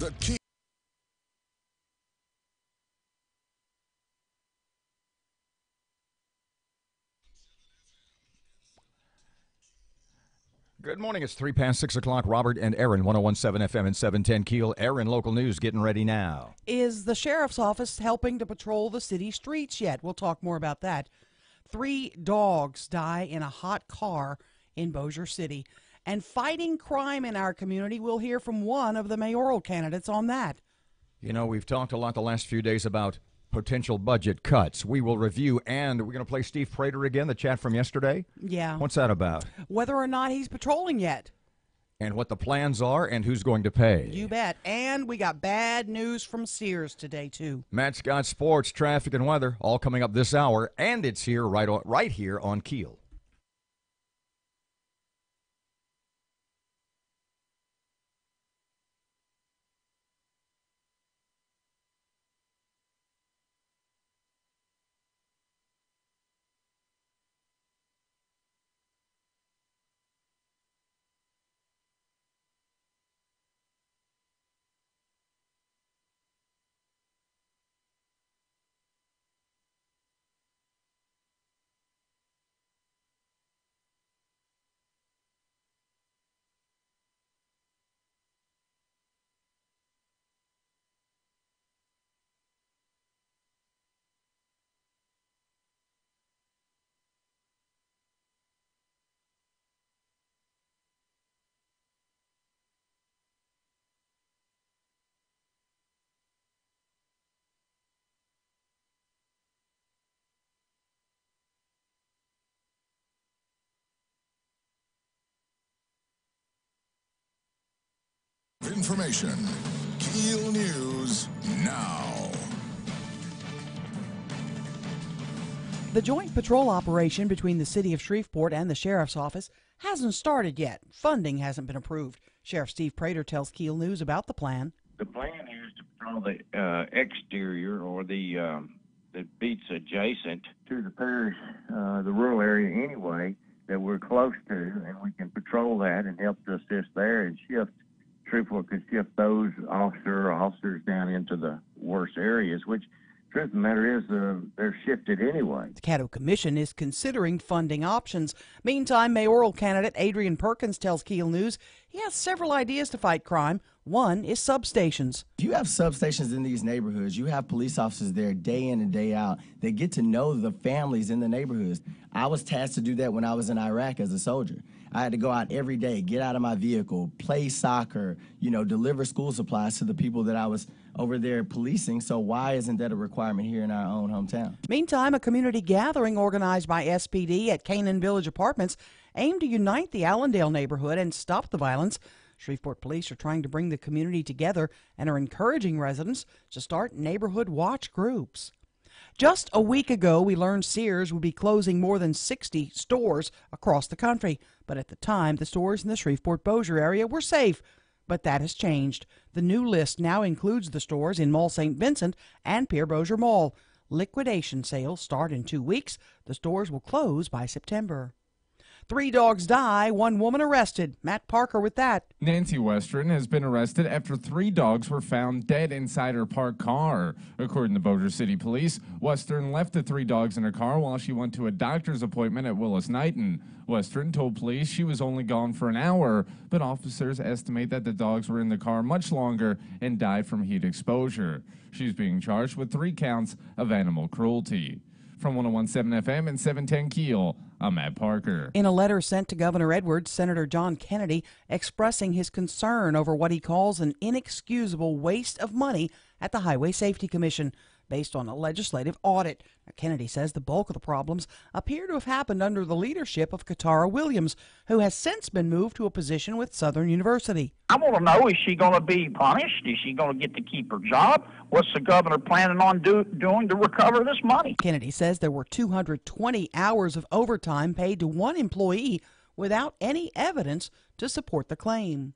The key. Good morning. It's 3 past 6 o'clock. Robert and Erin, 1017 FM and 710 KEEL. Erin, local news, getting ready now. Is the sheriff's office helping to patrol the city streets yet? We'll talk more about that. 3 dogs die in a hot car in Bossier City. And fighting crime in our community, we'll hear from one of the mayoral candidates on that. You know, we've talked a lot the last few days about potential budget cuts. We will review, and we're going to play Steve Prater again, the chat from yesterday. Yeah. What's that about? Whether or not he's patrolling yet. And what the plans are and who's going to pay. You bet. And we got bad news from Sears today, too. Matt Scott, sports, traffic, and weather, all coming up this hour, and it's here right here on KEEL. Information. KEEL News now. The joint patrol operation between the city of Shreveport and the sheriff's office hasn't started yet. Funding hasn't been approved. Sheriff Steve Prater tells KEEL News about the plan. The plan is to patrol the exterior or the beats adjacent to the parish, the rural area anyway, that we're close to, and we can patrol that and help to assist there and shift. Shreveport could shift those officers down into the worst areas, which, truth of the matter is, they're shifted anyway. The Caddo Commission is considering funding options. Meantime, mayoral candidate Adrian Perkins tells KEEL News he has several ideas to fight crime. One is substations. If you have substations in these neighborhoods, you have police officers there day in and day out. They get to know the families in the neighborhoods. I was tasked to do that when I was in Iraq as a soldier. I had to go out every day, get out of my vehicle, play soccer, deliver school supplies to the people that I was over there policing. So why isn't that a requirement here in our own hometown? Meantime, a community gathering organized by SPD at Canaan Village Apartments aimed to unite the Allendale neighborhood and stop the violence. Shreveport police are trying to bring the community together and are encouraging residents to start neighborhood watch groups. Just a week ago, we learned Sears would be closing more than 60 stores across the country. But at the time, the stores in the Shreveport-Bossier area were safe. But that has changed. The new list now includes the stores in Mall St. Vincent and Pierre Bossier Mall. Liquidation sales start in 2 weeks. The stores will close by September. 3 dogs die, 1 woman arrested. Matt Parker with that. Nancy Western has been arrested after 3 dogs were found dead inside her parked car. According to Bossier City Police, Western left the 3 dogs in her car while she went to a doctor's appointment at Willis-Knighton. Western told police she was only gone for an hour, but officers estimate that the dogs were in the car much longer and died from heat exposure. She's being charged with 3 counts of animal cruelty. From 1017 FM and 710 KEEL, I'm Matt Parker. In a letter sent to Governor Edwards, Senator John Kennedy expressing his concern over what he calls an inexcusable waste of money at the Highway Safety Commission based on a legislative audit. Now, Kennedy says the bulk of the problems appear to have happened under the leadership of Katara Williams, who has since been moved to a position with Southern University. I want to know, is she going to be punished? Is she going to get to keep her job? What's the governor planning on doing to recover this money? Kennedy says there were 220 hours of overtime paid to one employee without any evidence to support the claim.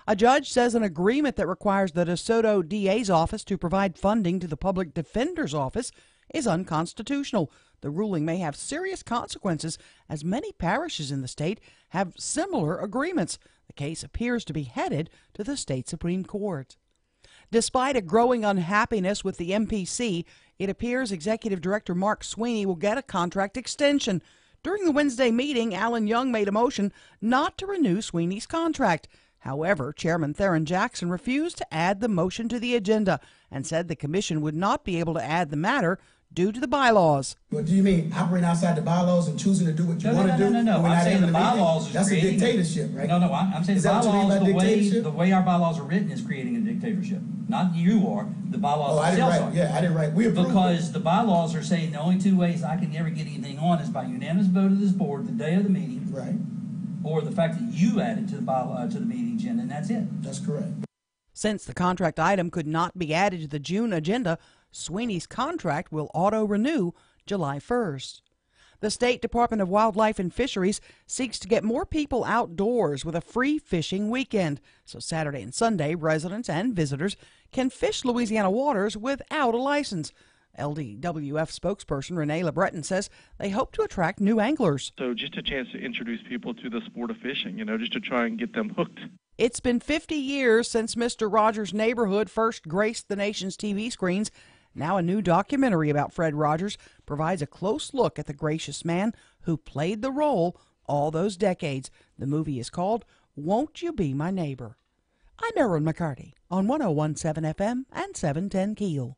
A judge says an agreement that requires the DeSoto DA's office to provide funding to the public defender's office is unconstitutional. The ruling may have serious consequences as many parishes in the state have similar agreements. The case appears to be headed to the state Supreme Court. Despite a growing unhappiness with the MPC, it appears Executive Director Mark Sweeney will get a contract extension. During the Wednesday meeting, Alan Young made a motion not to renew Sweeney's contract. However, Chairman Theron Jackson refused to add the motion to the agenda and said the commission would not be able to add the matter due to the bylaws. What do you mean, operating outside the bylaws and choosing to do what you want to do? No. I'm saying the bylaws is that's a dictatorship, right? No, I'm saying the bylaws, the way our bylaws are written is creating a dictatorship. Not you are, the bylaws themselves are. Yeah, I didn't write. We approved because the bylaws are saying the only two ways I can ever get anything on is by unanimous vote of this board the day of the meeting. Right. Or the fact that you add it to the meeting agenda, and that's it. That's correct. Since the contract item could not be added to the June agenda, Sweeney's contract will auto-renew July 1st. The State Department of Wildlife and Fisheries seeks to get more people outdoors with a free fishing weekend. So Saturday and Sunday, residents and visitors can fish Louisiana waters without a license. LDWF spokesperson Renee LeBreton says they hope to attract new anglers. So just a chance to introduce people to the sport of fishing, just to try and get them hooked. It's been 50 years since Mr. Rogers' neighborhood first graced the nation's TV screens. Now a new documentary about Fred Rogers provides a close look at the gracious man who played the role all those decades. The movie is called Won't You Be My Neighbor? I'm Erin McCarty on 101.7 FM and 710 KEEL.